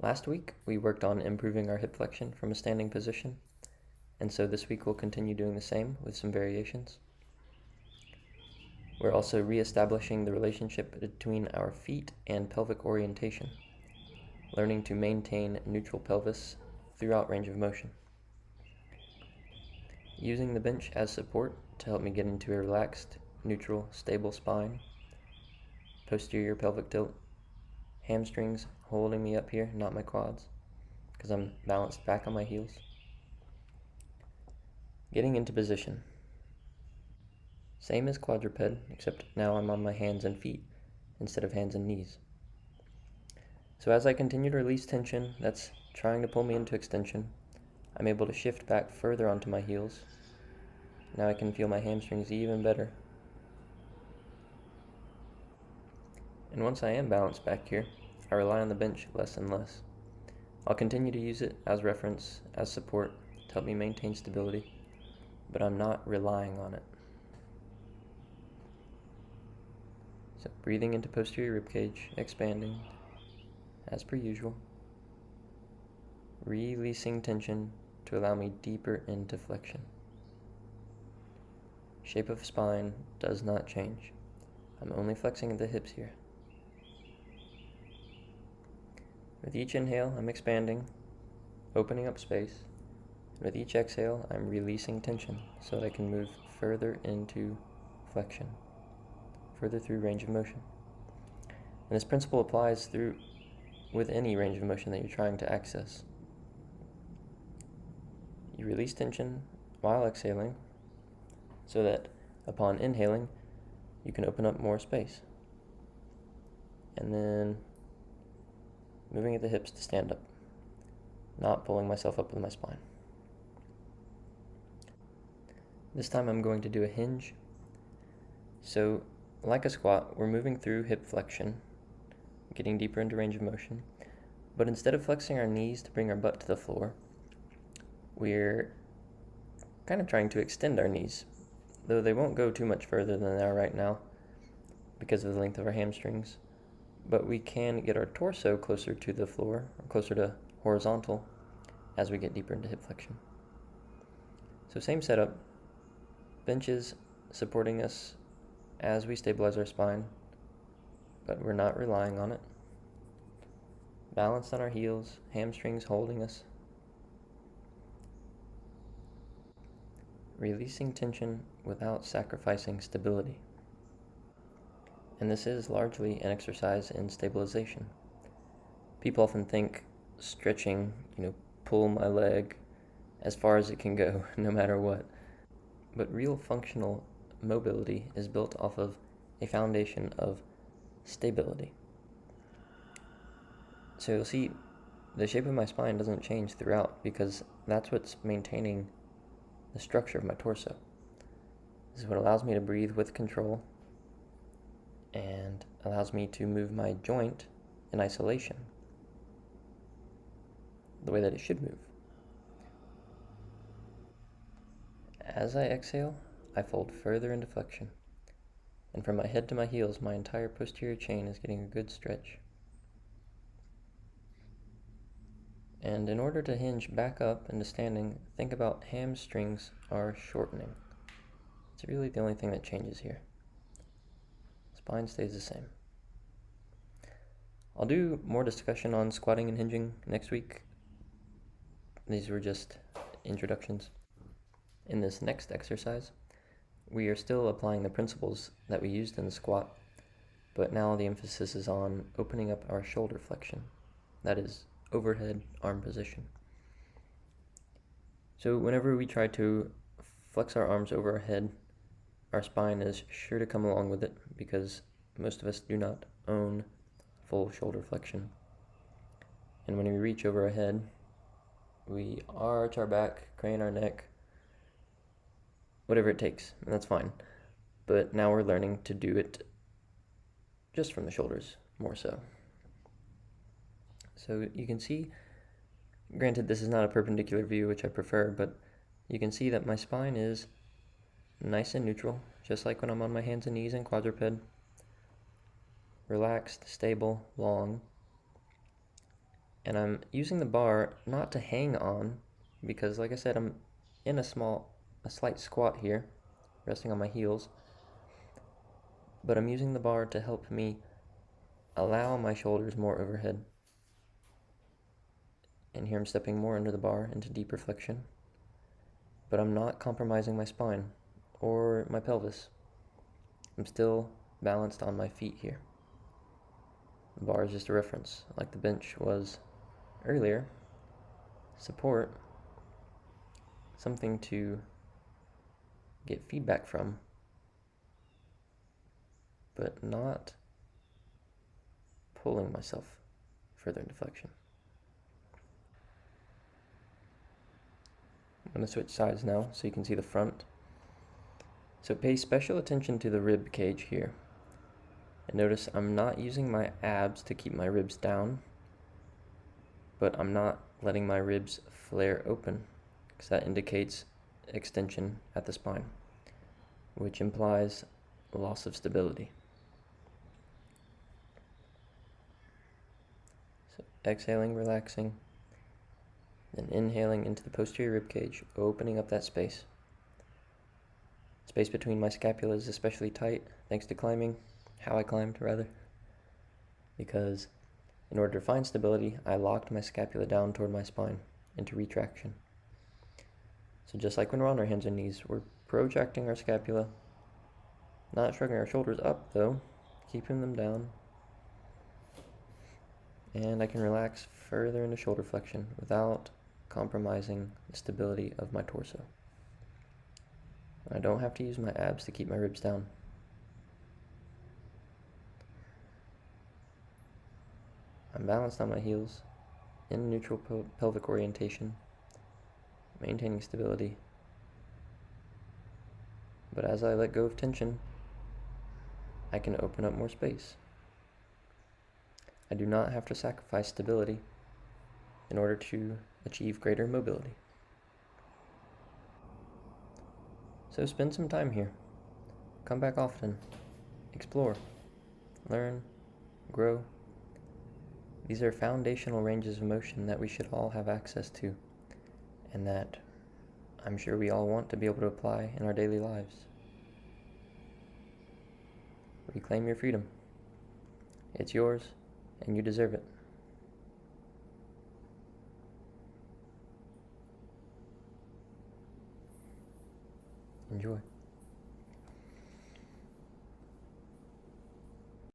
Last week, we worked on improving our hip flexion from a standing position, and so this week we'll continue doing the same with some variations. We're also re-establishing the relationship between our feet and pelvic orientation, learning to maintain neutral pelvis throughout range of motion. Using the bench as support to help me get into a relaxed, neutral, stable spine, posterior pelvic tilt, hamstrings holding me up here, not my quads, because I'm balanced back on my heels. Getting into position. Same as quadruped, except now I'm on my hands and feet instead of hands and knees. So as I continue to release tension that's trying to pull me into extension, I'm able to shift back further onto my heels. Now I can feel my hamstrings even better. And once I am balanced back here, I rely on the bench less and less. I'll continue to use it as reference, as support, to help me maintain stability, but I'm not relying on it. So breathing into posterior ribcage, expanding, as per usual. Releasing tension to allow me deeper into flexion. Shape of spine does not change. I'm only flexing at the hips here. With each inhale, I'm expanding, opening up space. With each exhale, I'm releasing tension so that I can move further into flexion, further through range of motion. And this principle applies with any range of motion that you're trying to access. You release tension while exhaling so that upon inhaling, you can open up more space. And then moving at the hips to stand up, not pulling myself up with my spine. This time I'm going to do a hinge. So, like a squat, we're moving through hip flexion, getting deeper into range of motion, but instead of flexing our knees to bring our butt to the floor, we're kind of trying to extend our knees, though they won't go too much further than they are right now because of the length of our hamstrings. But we can get our torso closer to the floor, or closer to horizontal, as we get deeper into hip flexion. So same setup, benches supporting us as we stabilize our spine, but we're not relying on it. Balanced on our heels, hamstrings holding us. Releasing tension without sacrificing stability. And this is largely an exercise in stabilization. People often think stretching, pull my leg as far as it can go, no matter what. But real functional mobility is built off of a foundation of stability. So you'll see the shape of my spine doesn't change throughout because that's what's maintaining the structure of my torso. This is what allows me to breathe with control and allows me to move my joint in isolation the way that it should move. As I exhale, I fold further into flexion, and from my head to my heels, my entire posterior chain is getting a good stretch. And in order to hinge back up into standing, think about hamstrings are shortening. It's really the only thing that changes here. Spine stays the same. I'll do more discussion on squatting and hinging next week. These were just introductions. In this next exercise, we are still applying the principles that we used in the squat, but now the emphasis is on opening up our shoulder flexion. That is, overhead arm position. So whenever we try to flex our arms over our head, our spine is sure to come along with it because most of us do not own full shoulder flexion. And when we reach over our head, we arch our back, crane our neck, whatever it takes, and that's fine. But now we're learning to do it just from the shoulders, more so. So you can see, granted this is not a perpendicular view, which I prefer, but you can see that my spine is nice and neutral, just like when I'm on my hands and knees in quadruped. Relaxed, stable, long. And I'm using the bar not to hang on, because like I said, I'm in a slight squat here, resting on my heels, but I'm using the bar to help me allow my shoulders more overhead. And here I'm stepping more under the bar into deeper flexion, but I'm not compromising my spine or my pelvis. I'm still balanced on my feet here. The bar is just a reference, like the bench was earlier. Support, something to get feedback from, but not pulling myself further into flexion. I'm going to switch sides now so you can see the front. So pay special attention to the rib cage here. And notice I'm not using my abs to keep my ribs down, but I'm not letting my ribs flare open, because that indicates extension at the spine, which implies loss of stability. So exhaling, relaxing, then inhaling into the posterior rib cage, opening up that space. Space between my scapula is especially tight, thanks to climbing, how I climbed rather, because in order to find stability, I locked my scapula down toward my spine into retraction. So just like when we're on our hands and knees, we're protracting our scapula, not shrugging our shoulders up though, keeping them down. And I can relax further into shoulder flexion without compromising the stability of my torso. I don't have to use my abs to keep my ribs down. I'm balanced on my heels, in neutral pelvic orientation, maintaining stability. But as I let go of tension, I can open up more space. I do not have to sacrifice stability in order to achieve greater mobility. So spend some time here. Come back often. Explore. Learn. Grow. These are foundational ranges of motion that we should all have access to, and that I'm sure we all want to be able to apply in our daily lives. Reclaim your freedom. It's yours, and you deserve it. Enjoy.